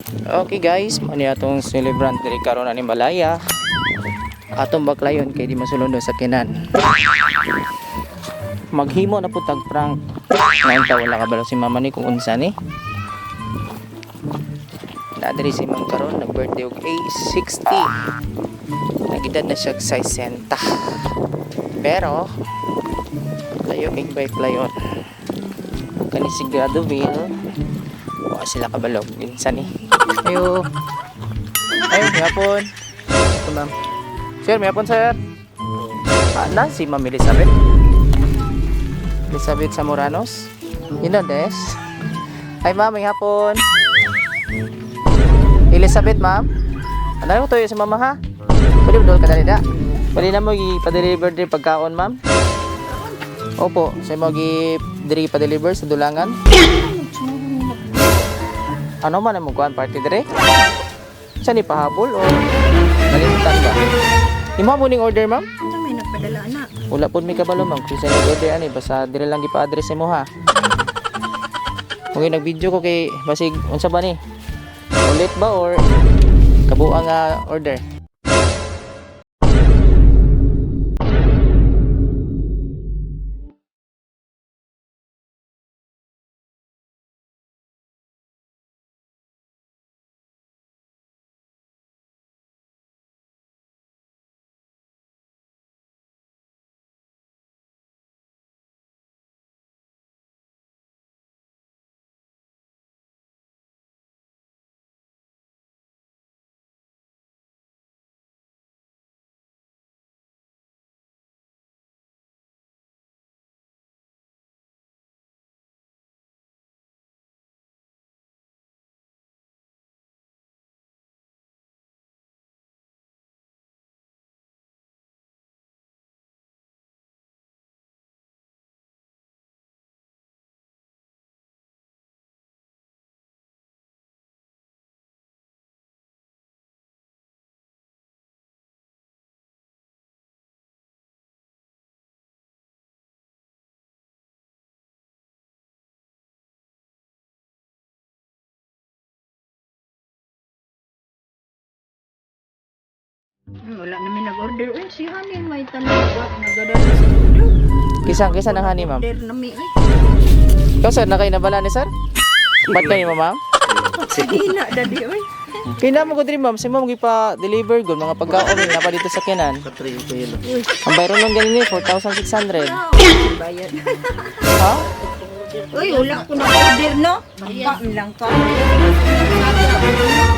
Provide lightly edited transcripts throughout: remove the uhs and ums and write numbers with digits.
Okay guys, mani atong celebrant diri karon ani Malaya. Atong baklayon kay di masulod sa kinan. Maghimo na po tag prank. Ngayon ta wala kabalo si mama ni kung unsa ni. Na diri si ma'am karon nag-birthday og age 60. Nagedad na siya sa 60. Pero layo kay bike layon. Kani si Gradoville. Wa sila kabalo minsan ni. Ayo. Ayo, may hapon. Ito, ma'am. Sir, may hapon, sir. Na, si Ma'am Elizabeth. Elizabeth Zamoranos. You know this? Ay, ma'am, may hapon. Elizabeth, ma'am. Ano ko to sa mama, ha? Pwede ba doon ka dalida? Pwede na mo i-pa-deliver din pagkaon, ma'am? Opo, sa mo i-pa-deliver sa dulangan. Ano man ang mugkuhan party dire? Saan ni pahabol o nalimutan ba? Imo mo ning order, ma'am? Ano may nagpadala na? Wala po may kabalo, ma'am. Kung saan order ani basta dire lang gipa-address mo, ha. Okay, nag-video ko kay basig unsa ba ni? Ulit ba or kabuang order? Wala namin nag-order. Uy, si Honey may talaga. Nagadala sa order. Kisa nang hani, ma'am. Order namin. Ikaw, sir, nakay nabala ni sir? Ba't kayo, ma'am? Sige na, daddy. Uy. Kina mo ko diri, ma'am. Si ma'am gipa-deliver gud mga pagkaon na pa dito sa kinan. Ang bayro lang ganin ni 4,600. Bayad. Ha? Uy, wala ko na-order, no? Baka lang ka.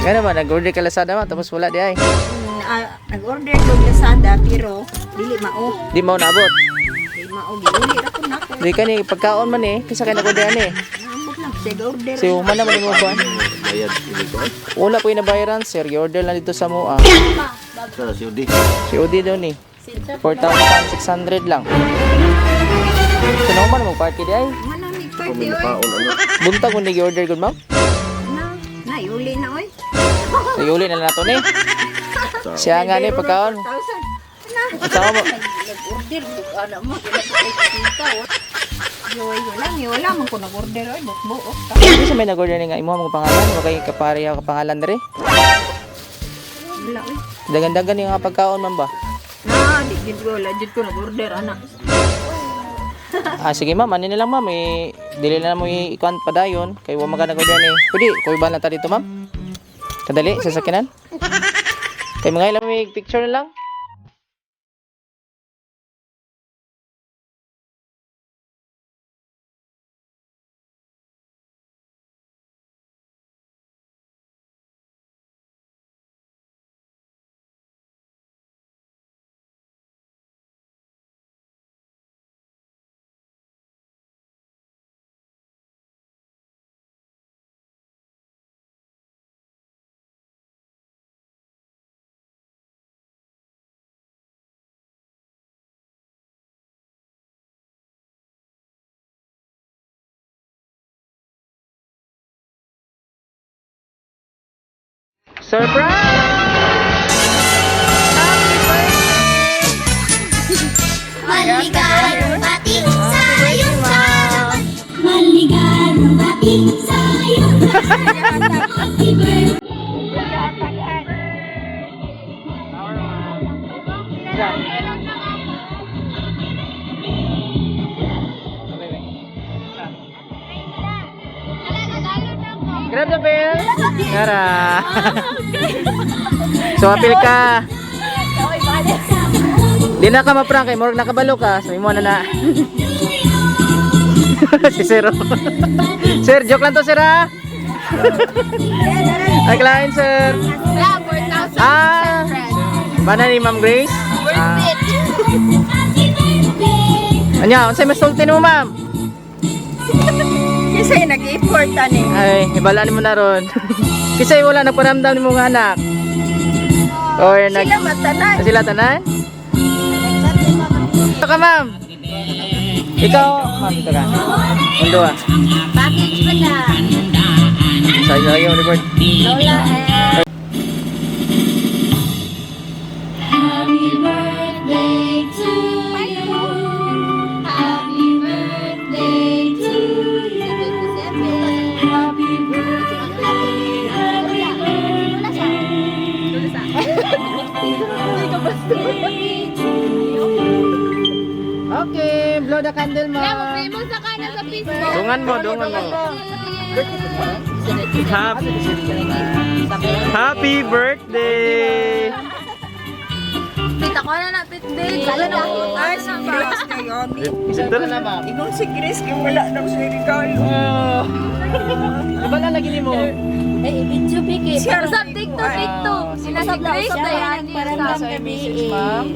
Nga naman, nag-order ka Lazada, ma'am, tapos wala di ay. Nag-order ko Lazada, pero dili mao. Di mo naabot. Dili mao. Giuli ra ko na ko. Di ka ni pagkaon man eh, kasi kaya nag-order ni. Naambot lang. Sige, order. Si Human naman mo ba? Wala po yung nabayaran, sir. I-order lang dito sa mo, Si Udi. Si Odi daw ni. 4,600 lang. So, naman mo party di ay. Manamig party, oy. Buntag kung nag-order gud, ma'am. Na, iuli na, oy. Iuli na lang nato ni. Siya nga ni pagkaon. 1,000. Sama mo. Nag-order, anak mo. Kita, oh. Wala man ko nag-order, oy. Bukbuok. Hindi siya may nag-order ni nga imo mga pangalan. Wala kayo kapareha kapangalan diri. Wala, oy. Dagan-dagan yung nga pagkaon, ma'am ba? Digid ko. Legit ko nag-order, anak. Sige ma'am, ano na lang ma'am, dili na mo ikuan pa dayon kay wa magana ko diyan Pwede, kuy ba na ta dito ma'am? Kadali sa sakinan. Kay mga ilang may picture na lang. Surprise! Maligayang bati sa iyong taon. Maligayang bati sa Grab the bell. Tara. So, apil ka. Di na ka ma-prank kay Morg nakabalo ka. Sabi mo na. Si Sir. Sir, joke lang to, Sir, ha? Ay, client, Sir. Ah, mana ni Ma'am Grace? Anya, unsay mas sultin mo, Ma'am? Kasi nag-effort ani. Ay, ibalaan mo na ron. Kasi wala nagparamdam ni mong anak. Or nag... Sila matanan. Sila tanan? Ito ka, Ma'am. Ikaw, Ma'am, ito ka. Mundo, ah. Package pa na. Sa'yo yung report. Lola and Happy birthday to you. Happy birthday to you. Happy birthday to you. Okay, blow the candle, Ma'am. Mag-famous na ka na sa Facebook. Dungan mo. Happy birthday! Kita ko na na birthday. Kala na ako. ay si Grace ngayon. Ito na, Ma'am. Ingon si Grace kay wala daw sa regalo. Oh. Diba na lagi ni mo? Eh, video bigay. Siya Usap rin TikTok, ay. TikTok. Sinasab Grace na yan. Nasa message, Ma'am.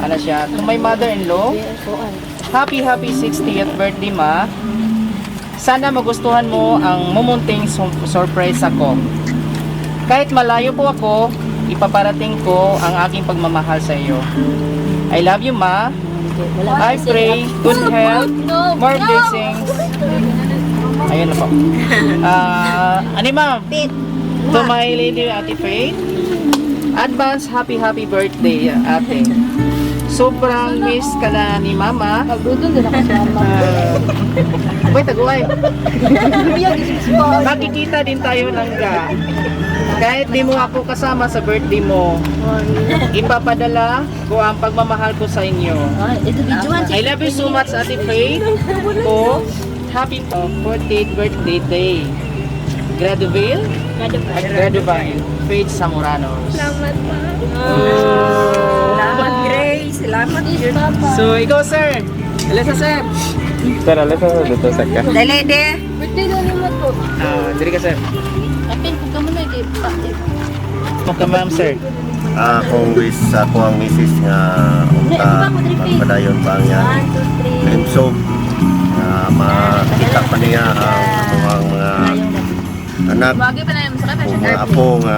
Ano siya? To my mother-in-law. Happy 60th birthday, Ma. Sana magustuhan mo ang mumunting surprise ako. Kahit malayo po ako, ipaparating ko ang aking pagmamahal sa iyo. I love you, Ma. I pray good health, more blessings. Ayun na po. Ano, Ma'am? To my lady, Ate Faith. Advance happy birthday, Ate. Sobrang miss ka na ni Mama. Magdudon din ako sa mama. Wait, taguay. Makikita din tayo ng ga. Kahit di mo ako kasama sa birthday mo, ipapadala ko ang pagmamahal ko sa inyo. Ito videoan. I love you so much, Ate Faith. Po, happy 40th birthday day. Graduville? Graduville. Faith Zamorano. Salamat pa. Salamat Grace. Salamat yun. So, ikaw, sir. Alisa, sir. Sir, alas na dito sa ka. Dali de. Birthday daw ni mo to. Diri ka, sir. Apin ko ka mo na kay pa. Okay, ma'am, sir. Kung wish ako ang misis nga unta padayon pa niya. 1, 2, 3. And so makita pa niya ang mga anak Wagi pa na yung masakit. o mga apo nga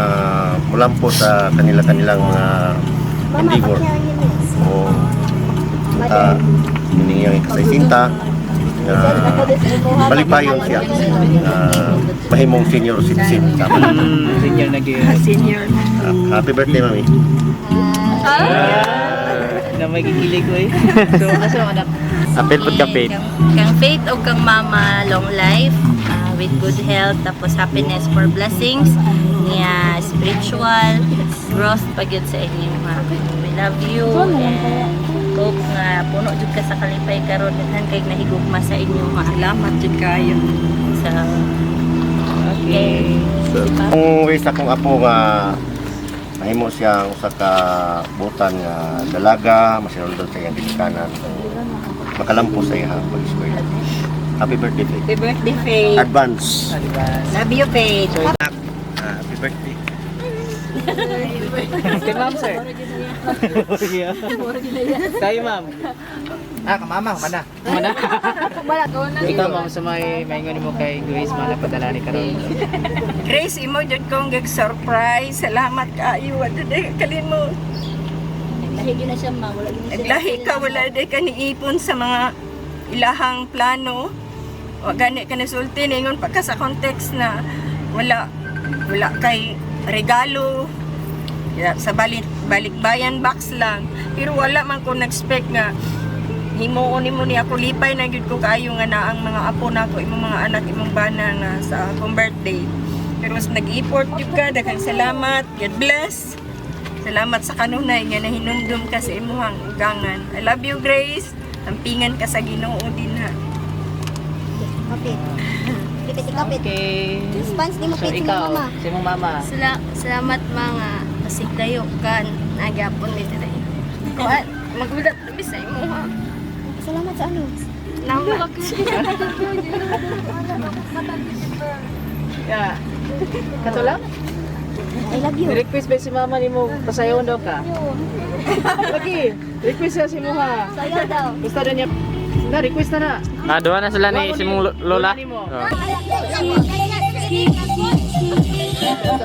mulampo sa kanilang mga endeavor. O hinihiyang ikasaysinta balipayon siya mahimong senior citizen sama. Senior na gyud. Senior. Happy birthday, Mami. Na magigilig ko eh. So, asa ang anak? Apel pud ka, Faith. Kang faith o kang mama, long life, with good health, tapos happiness for blessings, niya spiritual growth pagyud sa inyo. We love you and hope nga puno jud ka sa kalipay karon daghan kay nahigugma sa inyo. Salamat jud kayo. So, Okay. Kung wish akong apo nga mahimo siya usa ka butan nga dalaga, masinulod sa iyang ginikanan. Makalampo sa iya pag-eskwela. Happy birthday, Faith. Happy birthday Faith. Advance. Love you Faith. Happy birthday. Kay ma'am, sir. Tayo, ma'am. Kamama, mana. Mana? Ikaw, ma'am, sa may maingon mo kay Grace, malapadala ni karon. Grace, imo jud kong surprise. Salamat kaayo. Wala day kalin mo. Nahigi na siya ma. Wala din siya. Naglahi ka, wala day ka niipon sa mga ilahang plano. O gani ka nasulti, ningon pa ka sa context na wala kay regalo. Sa balikbayan box lang. Pero wala man ko na-expect nga himuon nimo ni ako lipay na gyud ko kaayo nga na ang mga apo nako imong mga anak imong bana nga sa akong birthday. Pero mas nag-effort jud ka, daghang salamat. God bless. Salamat sa kanunay nga nahinumdum ka sa imuhang ugangan. I love you, Grace. Tampingan ka sa Ginoo din ha. Kapit. Kapit, kapit. Okay. Response di mo So, pit si ikaw, mama. si mong mama. Salamat mga pasigdayo kan. Nagyapon mi dire. Kuan, magbulat kami sa imo ha. Salamat sa ano? Salamat. Yeah. Kato lang? I love you. Request ba si mama ni mo pasayawan daw ka? Lagi, request siya si mo ha. Sayo daw. Gusto na niya. Na, request na na. Doon na sila ni si mong lola. Ni mo. Oh. Sa